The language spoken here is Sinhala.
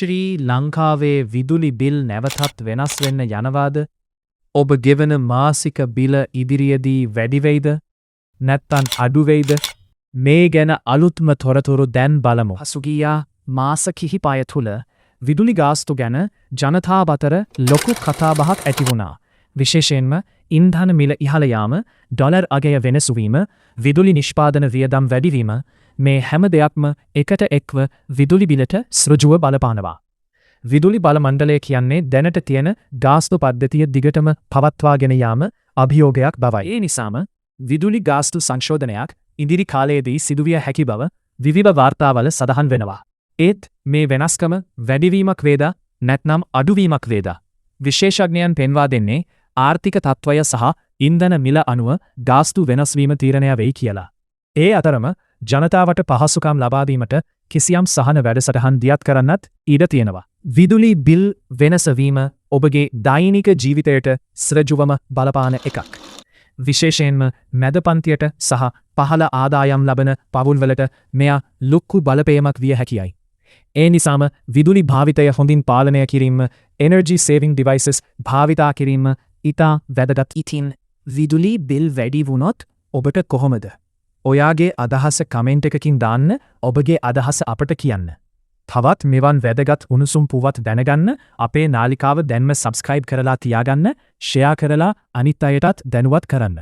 ශ්‍රී ලංකාවේ විදුලි බිල් නැවතත් වෙනස් වෙන්න යනවාද? ඔබ ගෙවන මාසික බිල ඉදිරියේදී වැඩි වෙයිද? නැත්නම් අඩු වෙයිද? මේ ගැන අලුත්ම තොරතුරු දැන් බලමු. පසුගිය මාස කිහිපය තුළ විදුලි ගාස්තු ගැන ජනතාව අතර ලොකු කතාබහක් ඇති වුණා. විශේෂයෙන්ම ඉන්ධන මිල ඉහළ යාම, ඩොලර් අගය වෙනස් වීම, විදුලි නිෂ්පාදන වියදම් වැඩිවීම මේ හැම දෙයක්ම එකට එක්ව විදුලි බිලට සෘජුව බලපානවා. විදුලි බල මණ්ඩලය කියන්නේ දැනට තියෙන ගාස්තු පද්ධතිය දිගටම පවත්වාගෙන යාම අභියෝගයක් බවයි. ඒ නිසාම විදුලි ගාස්තු සංශෝධනයක් ඉදිරි කාලයේදී සිදුවිය හැකි බව විවිධ වාර්තාවල සඳහන් වෙනවා. ඒත් මේ වෙනස්කම වැඩිවීමක් වේද නැත්නම් අඩුවීමක් වේද? විශේෂඥයන් පෙන්වා දෙන්නේ ආර්ථික තත්ත්වය සහ ඉන්ධන මිල අනුව ගාස්තු වෙනස්වීම තීරණය වෙයි කියලා. ඒ අතරම ජනතාවට පහසුකම් ලබා දීමට කිසියම් සහන වැඩසටහන් දියත් කරන්නත් ඉඩ තියෙනවා. විදුලි බිල් වෙනස වීම ඔබගේ දෛනික ජීවිතයට සෘජුවම බලපාන එකක්. විශේෂයෙන්ම මැද පන්තියට සහ පහළ ආදායම් ලබන පවුල්වලට මෙය ලොකු බලපෑමක් විය හැකියි. ඒ නිසාම විදුලි භාවිතය හොඳින් පාලනය කිරීම, energy saving devices භාවිතා කිරීම ඉතා වැදගත්. ඉතින් විදුලි බිල් වැඩි වුණොත් ඔබට කොහොමද? ඔයාගේ අදහස කමෙන්ට් එකකින් දාන්න, ඔබගේ අදහස අපට කියන්න. තවත් මෙවන් වැදගත් උණුසුම් පුවත් දැනගන්න අපේ නාලිකාව දැන්ම සබ්ස්ක්‍රයිබ් කරලා තියාගන්න, ෂෙයා කරලා අනිත් අයටත් දැනුවත් කරන්න.